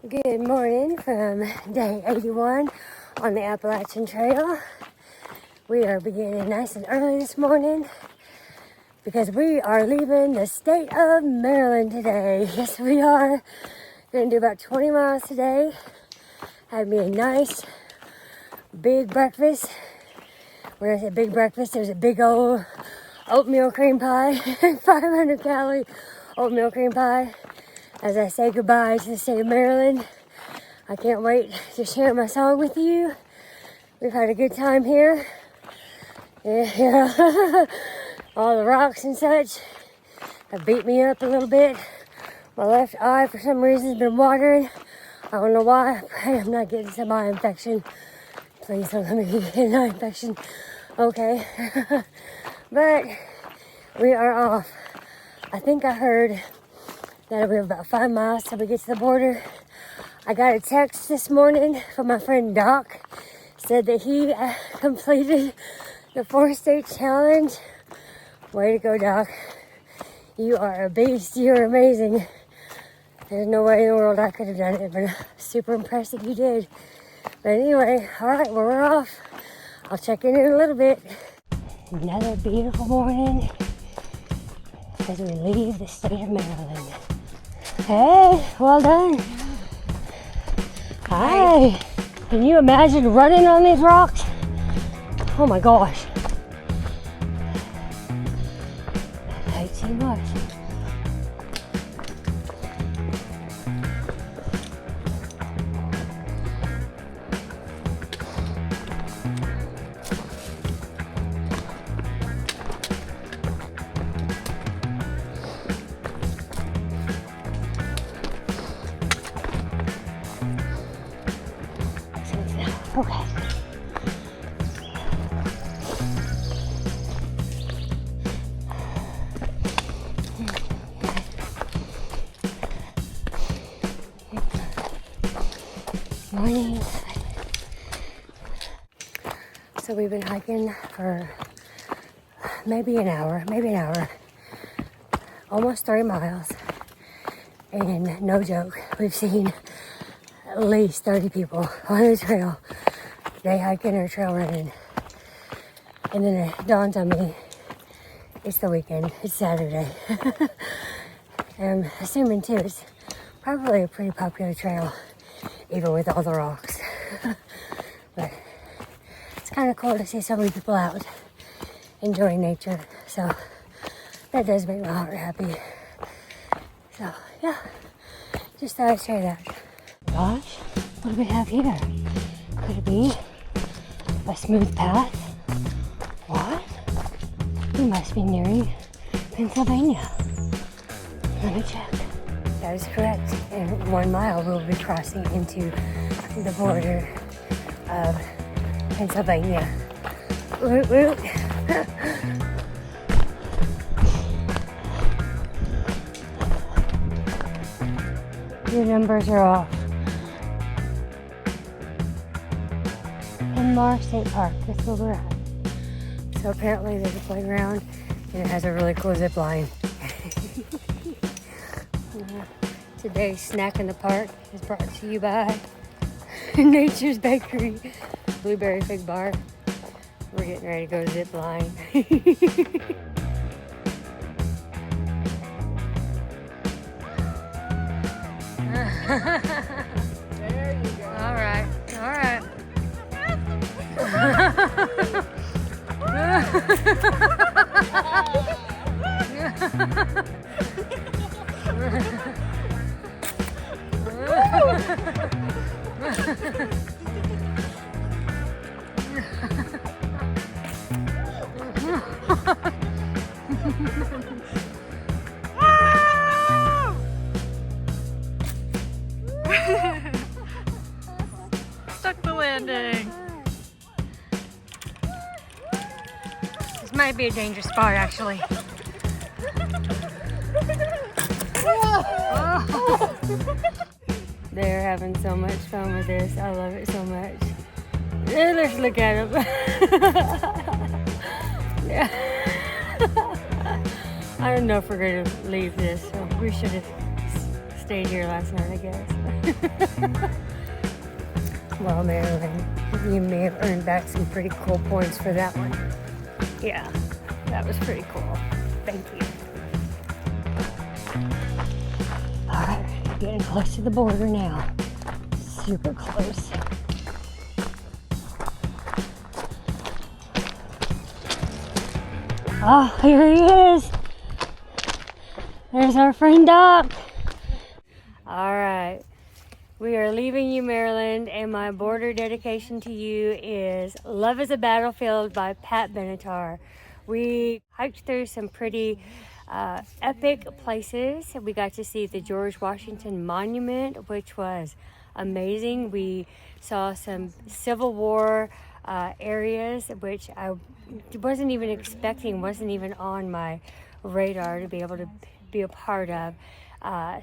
Good morning from day 81 on the Appalachian Trail. We are beginning nice and early this morning because we are leaving the state of Maryland today. Yes, we are. Going to do about 20 miles today. Had me a nice big breakfast. When I say big breakfast, there's a big old oatmeal cream pie, 500 calorie oatmeal cream pie. As I say goodbye to the state of Maryland, I can't wait to share my song with you. We've had a good time here. Yeah, all the rocks and such have beat me up a little bit. My left eye, for some reason, has been watering. I don't know why. I'm not getting some eye infection. Please don't let me get an eye infection. Okay. But we are off. I think I heard that we have about 5 miles till we get to the border. I got a text this morning from my friend Doc. Said that he completed the 4-state challenge. Way to go, Doc. You are a beast. You're amazing. There's no way in the world I could have done it, but I'm super impressed that you did. But anyway, all right, well, we're off. I'll check in a little bit. Another beautiful morning as we leave the state of Maryland. Hey, well done. Hi. Can you imagine running on these rocks? Oh my gosh. Way too much. Okay. Morning. So we've been hiking for maybe an hour, almost 3 miles. And no joke, we've seen at least 30 people on the trail. Day hiking or trail running. And then it dawned on me, it's the weekend, it's Saturday. I'm assuming too, it's probably a pretty popular trail, even with all the rocks. But it's kind of cool to see so many people out enjoying nature. So that does make my heart happy. So yeah, just thought I'd share that. Gosh, what do we have here? Could it be a smooth path? What? We must be nearing Pennsylvania. Let me check. That is correct. In 1 mile, we'll be crossing into the border of Pennsylvania. Woot woot. Your numbers are off. Mar State Park, that's where we're at. So apparently there's a playground and it has a really cool zip line. Today's snack in the park is brought to you by Nature's Bakery, Blueberry Fig Bar. We're getting ready to go zip line. There you go. All right. Stuck the landing. This might be a dangerous spot, actually. Oh. They're having so much fun with this. I love it so much. Yeah, let's look at them. Yeah. I don't know if we're going to leave this, so we should have stayed here last night, I guess. Well, Marilyn, you may have earned back some pretty cool points for that one. Yeah, that was pretty cool. Thank you. All right, getting close to the border now. Super close. Oh, here he is. There's our friend Doc. All right. We are leaving you, Maryland, and my border dedication to you is Love is a Battlefield by Pat Benatar. We hiked through some pretty epic places. We got to see the George Washington Monument, which was amazing. We saw some Civil War areas, which I wasn't even expecting, wasn't even on my radar to be able to be a part of.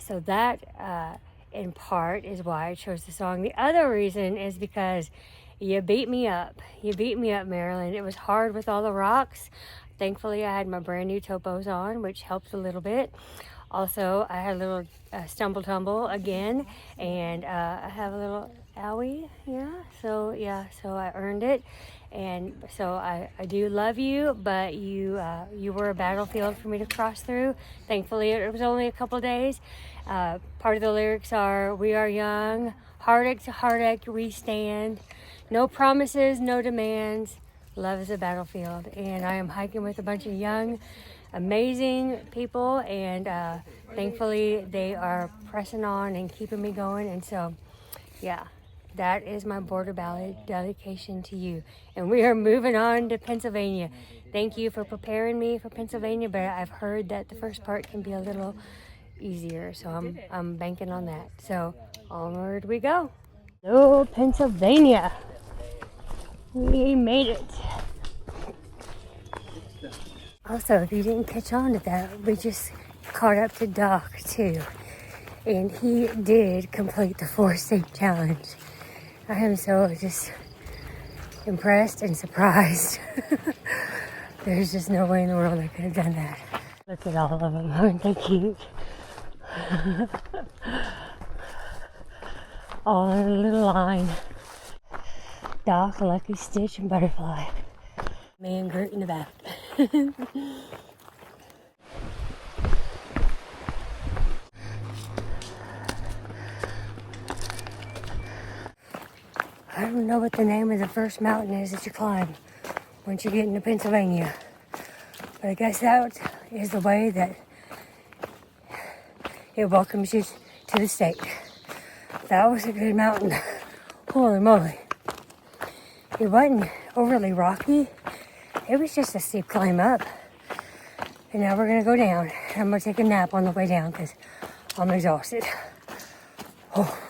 So that in part is why I chose the song. The other reason is because you beat me up. You beat me up, Maryland. It was hard with all the rocks. Thankfully, I had my brand new topos on, which helped a little bit. Also, I had a little stumble tumble again, and I have a little owie, so I earned it. And so I do love you, but you were a battlefield for me to cross through. Thankfully, it was only a couple days. Part of the lyrics are, we are young, heartache to heartache we stand, no promises, no demands, love is a battlefield. And I am hiking with a bunch of young, amazing people, and thankfully they are pressing on and keeping me going. And so, yeah. That is my border ballad dedication to you. And we are moving on to Pennsylvania. Thank you for preparing me for Pennsylvania, but I've heard that the first part can be a little easier, so I'm banking on that. So onward we go. Hello, Pennsylvania. We made it. Also, if you didn't catch on to that, we just caught up to Doc too. And he did complete the 4-state challenge. I am so just impressed and surprised. There's just no way in the world I could have done that. Look at all of them, aren't they cute? All in a little line. Doc, Lucky, Stitch, and Butterfly. Me and Gert in the back. I don't know what the name of the first mountain is that you climb once you get into Pennsylvania. But I guess that is the way that it welcomes you to the state. That was a good mountain. Holy moly. It wasn't overly rocky. It was just a steep climb up. And now we're going to go down. I'm going to take a nap on the way down because I'm exhausted. Oh.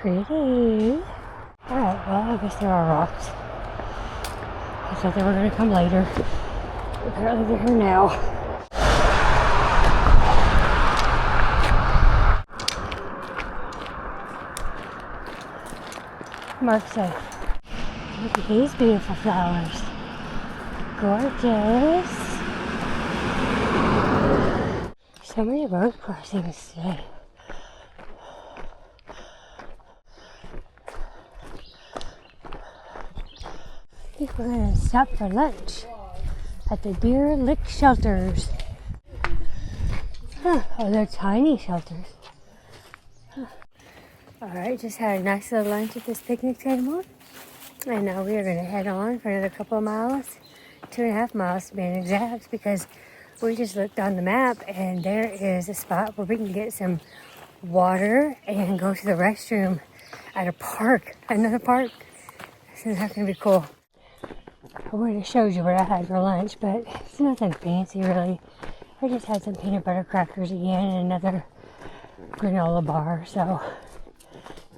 Pretty. Alright, well, I guess there are rocks. I thought they were going to come later. Apparently they're here now. Mark said, look at these beautiful flowers. Gorgeous. So many road crossings today. I think we're going to stop for lunch at the Deer Lick Shelters. Huh. Oh, they're tiny shelters. Huh. Alright, just had a nice little lunch at this picnic table. And now we are going to head on for another couple of miles. 2.5 miles to be exact, because we just looked on the map and there is a spot where we can get some water and go to the restroom at a park. Another park. So that's going to be cool. I would have showed you what I had for lunch, but it's nothing fancy really. I just had some peanut butter crackers again and another granola bar, so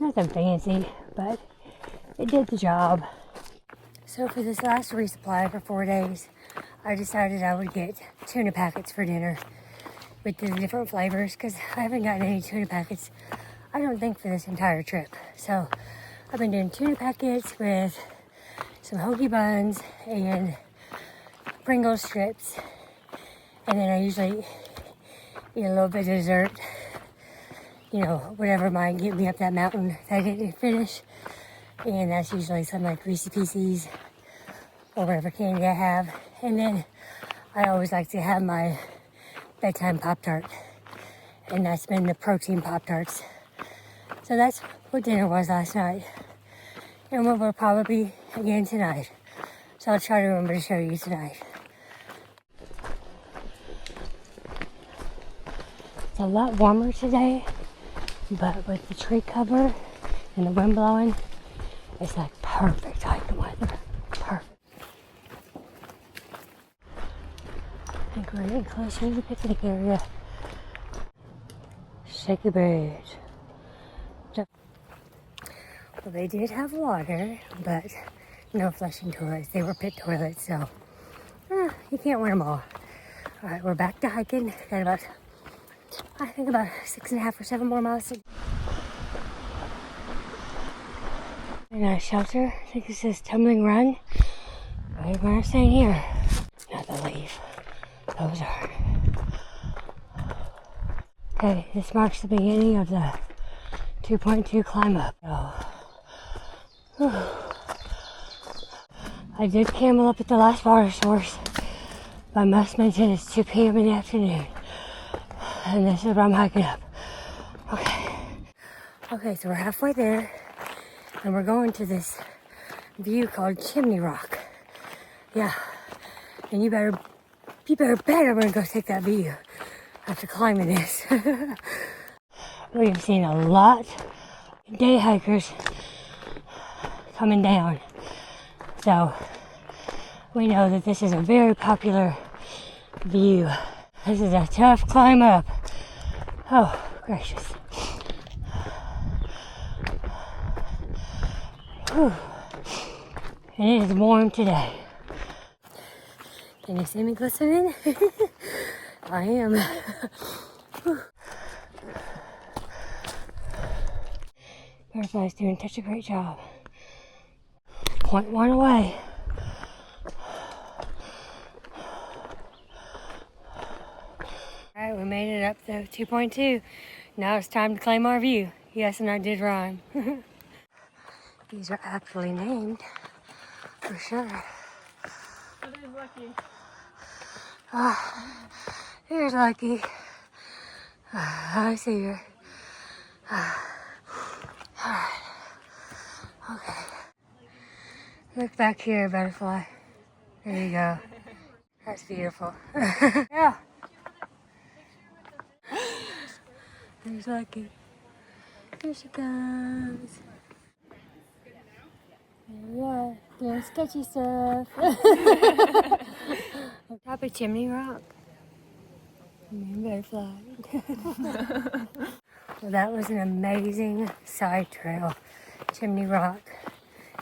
nothing fancy, but it did the job. So for this last resupply for 4 days, I decided I would get tuna packets for dinner with the different flavors, because I haven't gotten any tuna packets, I don't think, for this entire trip. So I've been doing tuna packets with some hoagie buns and Pringles strips. And then I usually eat a little bit of dessert. You know, whatever might get me up that mountain that I didn't finish. And that's usually some like Reese's Pieces or whatever candy I have. And then I always like to have my bedtime Pop-Tart. And that's been the protein Pop-Tarts. So that's what dinner was last night. And what will probably be again tonight. So I'll try to remember to show you tonight. It's a lot warmer today, but with the tree cover and the wind blowing, it's like perfect hiking weather. Perfect. I think we're getting closer to the picnic area. Shaky Bridge. Well, they did have water, but no flushing toilets. They were pit toilets, so you can't win them all. All right, we're back to hiking. Got about, I think about 6.5 or 7 more miles. And a shelter. I think this is Tumbling Run. Right where I'm staying here. Not the leaf. Those are. Okay, this marks the beginning of the 2.2 climb up. I did camel up at the last water source, but I must mention it's 2 p.m. in the afternoon, and this is where I'm hiking up. Okay, so we're halfway there, and we're going to this view called Chimney Rock. Yeah, and you better bet I'm gonna go take that view after climbing this. We've seen a lot of day hikers coming down. So we know that this is a very popular view. This is a tough climb up. Oh, gracious. Whew. And it is warm today. Can you see me glistening? I am. Butterfly's doing such a great job. 0.1 away. Alright, we made it up to 2.2. Now it's time to claim our view. Yes, and I did rhyme. These are actually named, for sure. That is lucky. Here's Lucky. I see her. Alright. Okay. Look back here, butterfly. There you go. That's beautiful. Yeah. There's Lucky. Here she comes. Yeah, doing sketchy stuff. On top of Chimney Rock. Butterfly. Well, that was an amazing side trail. Chimney Rock.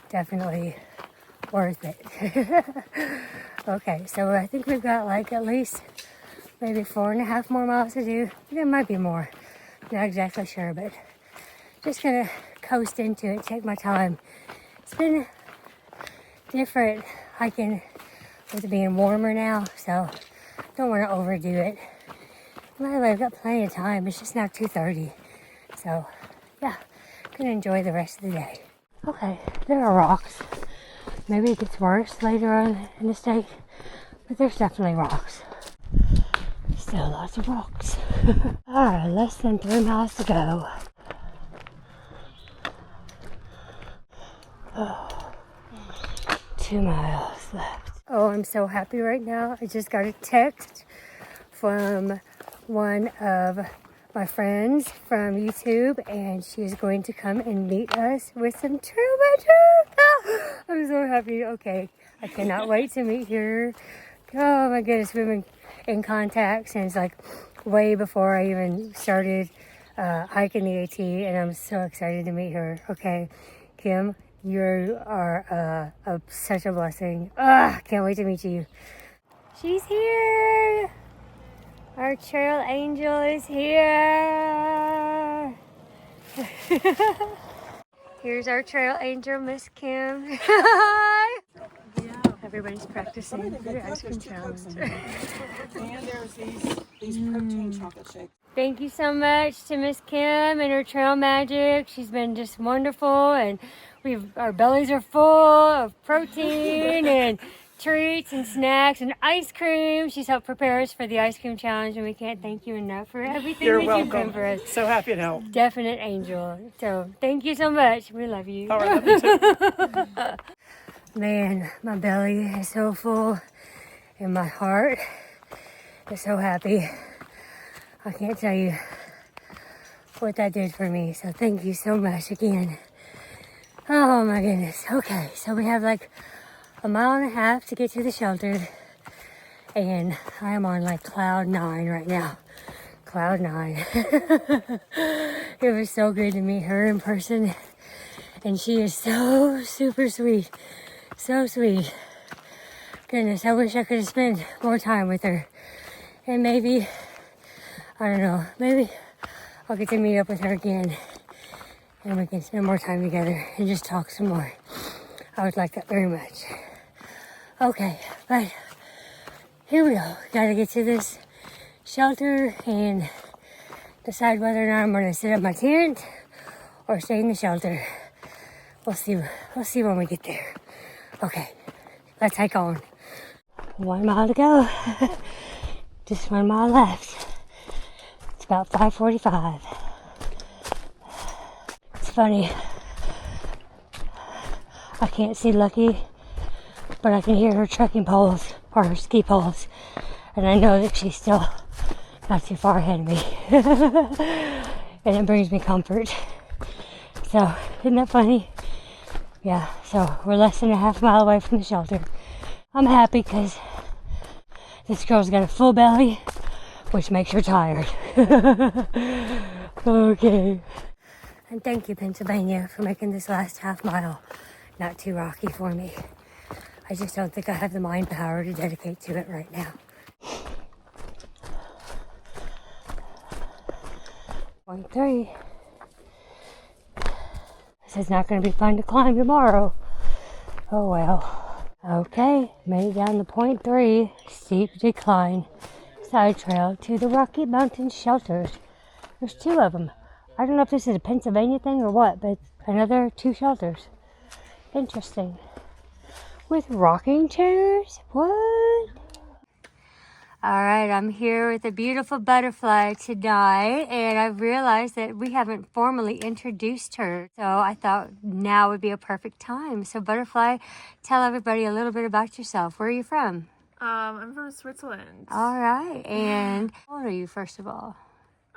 Definitely worth it. Okay, so I think we've got like at least maybe 4.5 more miles to do. There might be more. Not exactly sure, but just gonna coast into it, take my time. It's been different hiking with it being warmer now, so don't want to overdo it. By the way, I've got plenty of time. It's just now 2:30, so yeah, gonna enjoy the rest of the day. Okay, there are rocks. Maybe it gets worse later on in the state, but there's definitely rocks. Still lots of rocks. Alright, less than 3 miles to go. Oh, 2 miles left. Oh, I'm so happy right now. I just got a text from one of my friends from YouTube, and she is going to come and meet us with some trail magic. I'm so happy. Okay, I cannot wait to meet her. Oh my goodness, we've been in contact since like way before I even started hiking the AT, and I'm so excited to meet her. Okay, Kim, you are such a blessing. Can't wait to meet you. She's here. Our trail angel is here. Here's our trail angel, Miss Kim. Hi. Everybody's practicing for the ice cream challenge. And there's these protein chocolate shakes. Thank you so much to Miss Kim and her trail magic. She's been just wonderful, and our bellies are full of protein and treats and snacks and ice cream. She's helped prepare us for the ice cream challenge, and we can't thank you enough for everything You're that you've welcome. done for us. So happy to help. Definite angel. So thank you so much. We love you. All right, love you too. Man, my belly is so full and my heart is so happy. I can't tell you what that did for me. So thank you so much again. Oh my goodness. Okay, so we have like a mile and a half to get to the shelter. And I am on like cloud 9 right now. Cloud 9. It was so good to meet her in person. And she is so super sweet. So sweet. Goodness, I wish I could have spent more time with her. And maybe, I don't know, maybe I'll get to meet up with her again. And we can spend more time together and just talk some more. I would like that very much. Okay, but here we go. Gotta get to this shelter and decide whether or not I'm gonna sit up my tent or stay in the shelter. We'll see when we get there. Okay, let's hike on. 1 mile to go. Just 1 mile left. It's about 5:45. It's funny. I can't see Lucky, but I can hear her trekking poles or her ski poles. And I know that she's still not too far ahead of me. And it brings me comfort. So, isn't that funny? Yeah, so we're less than a half mile away from the shelter. I'm happy because this girl's got a full belly, which makes her tired. Okay. And thank you, Pennsylvania, for making this last half mile not too rocky for me. I just don't think I have the mind power to dedicate to it right now. Point 3. This is not going to be fun to climb tomorrow. Oh well. Okay, made it down to point 3, steep decline, side trail to the Rocky Mountain shelters. There's 2 of them. I don't know if this is a Pennsylvania thing or what, but another 2 shelters. Interesting. With rocking chairs? What? Alright, I'm here with a beautiful butterfly tonight, and I've realized that we haven't formally introduced her. So I thought now would be a perfect time. So Butterfly, tell everybody a little bit about yourself. Where are you from? I'm from Switzerland. Alright, and how old are you first of all?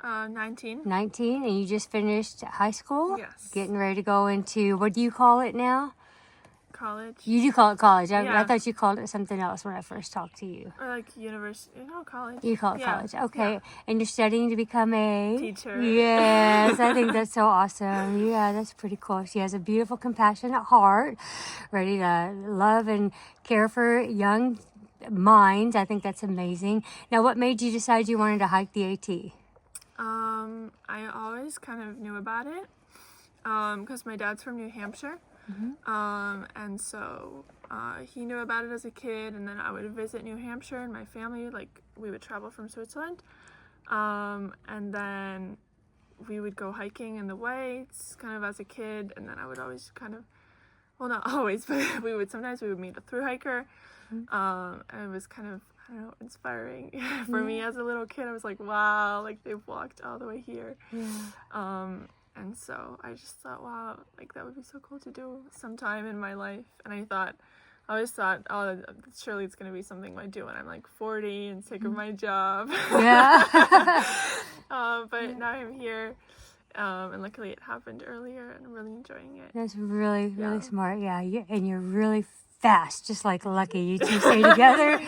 19. 19, and you just finished high school? Yes. Getting ready to go into, what do you call it now? College. You do call it college. I Yeah. thought you called it something else when I first talked to you. Or like university. No, college. You call it Yeah. college. Okay. Yeah. And you're studying to become a Teacher. Yes, I think that's so awesome. Yeah, that's pretty cool. She has a beautiful, compassionate heart, ready to love and care for young minds. I think that's amazing. Now, what made you decide you wanted to hike the AT? I always kind of knew about it. Because my dad's from New Hampshire. And so he knew about it as a kid, and then I would visit New Hampshire, and my family, like, we would travel from Switzerland, and then we would go hiking in the woods kind of as a kid, and then I would always kind of, well, not always, but sometimes we would meet a thru-hiker, and it was kind of, I don't know, inspiring for me as a little kid. I was like, wow, like, they've walked all the way here. And so I just thought, wow, like, that would be so cool to do sometime in my life. And I always thought, oh, surely it's going to be something I do when I'm like 40 and sick of my job. Yeah. But now I'm here. And luckily it happened earlier, and I'm really enjoying it. That's really smart. Yeah, and you're really fast, just like Lucky. You two stay together,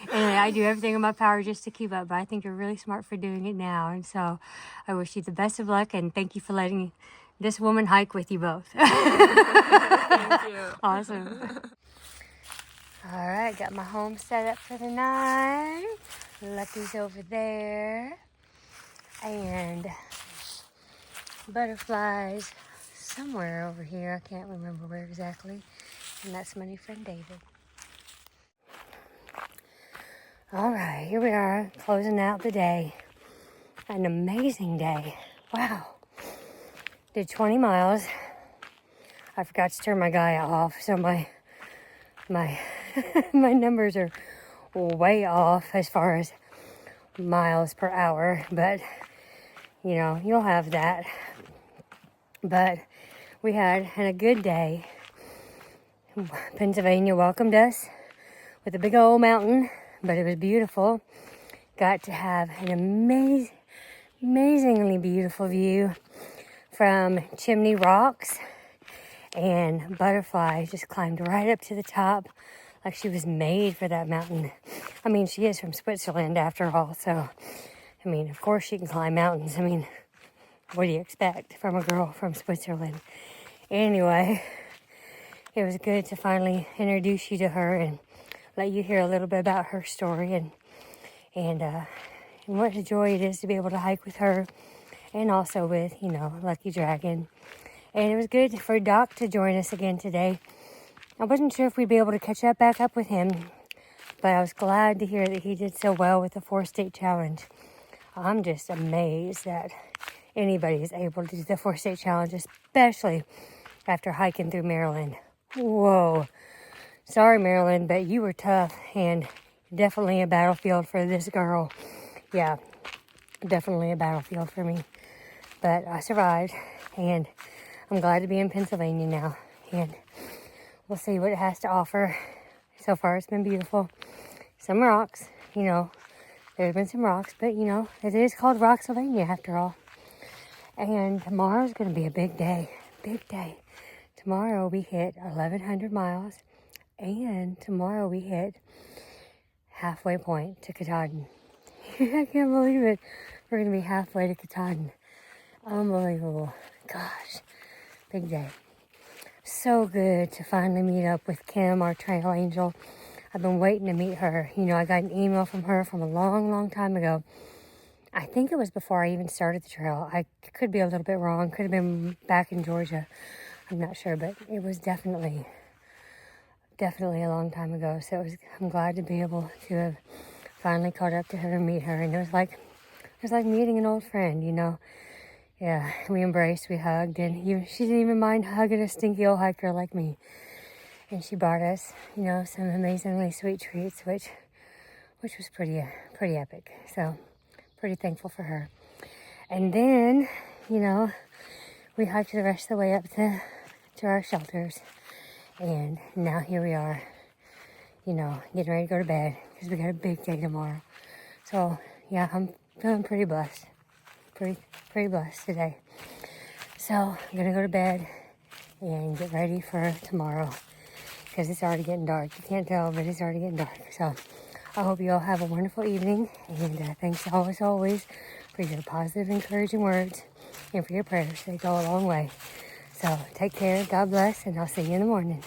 and I do everything in my power just to keep up. But I think you're really smart for doing it now, and so I wish you the best of luck, and thank you for letting this woman hike with you both. Thank you. Awesome. All right, got my home set up for the night. Lucky's over there, and Butterflies somewhere over here. I can't remember where exactly. And that's my new friend David. All right, here we are, closing out the day. An amazing day. Wow. Did 20 miles. I forgot to turn my guy off, so my my numbers are way off as far as miles per hour, but you know, you'll have that. But we had a good day. Pennsylvania welcomed us with a big old mountain, but it was beautiful. Got to have an amazingly beautiful view from Chimney Rocks, and Butterfly just climbed right up to the top like she was made for that mountain. I mean, she is from Switzerland after all, so I mean, of course she can climb mountains. I mean, what do you expect from a girl from Switzerland? Anyway, it was good to finally introduce you to her and let you hear a little bit about her story and what a joy it is to be able to hike with her and also with, you know, Lucky Dragon. And it was good for Doc to join us again today. I wasn't sure if we'd be able to catch back up with him, but I was glad to hear that he did so well with the 4-state challenge. I'm just amazed that anybody is able to do the 4-state challenge, especially after hiking through Maryland. Whoa. Sorry, Maryland, but you were tough and definitely a battlefield for this girl. Yeah, definitely a battlefield for me. But I survived, and I'm glad to be in Pennsylvania now. And we'll see what it has to offer. So far, it's been beautiful. Some rocks, you know. There's been some rocks, but, you know, it is called Rocksylvania after all. And tomorrow's going to be a big day. Big day. Tomorrow we hit 1,100 miles. And tomorrow we hit halfway point to Katahdin. I can't believe it. We're going to be halfway to Katahdin. Unbelievable. Gosh. Big day. So good to finally meet up with Kim, our trail angel. I've been waiting to meet her. You know, I got an email from her from a long time ago. I think it was before I even started the trail. I could be a little bit wrong. Could have been back in Georgia. I'm not sure, but it was definitely a long time ago. So I'm glad to be able to have finally caught up to her and meet her. And it was like meeting an old friend, you know. Yeah, we embraced, we hugged, and she didn't even mind hugging a stinky old hiker like me. And she brought us, you know, some amazingly sweet treats, which was pretty epic. So, pretty thankful for her. And then, you know, we hiked the rest of the way up to our shelters. And now here we are, you know, getting ready to go to bed because we got a big day tomorrow. So, yeah, I'm feeling pretty blessed. Pretty blessed today. So, I'm going to go to bed and get ready for tomorrow because it's already getting dark. You can't tell, but it's already getting dark. So, I hope you all have a wonderful evening. And thanks always for your positive, encouraging words and for your prayers. They go a long way. So, take care. God bless. And I'll see you in the morning.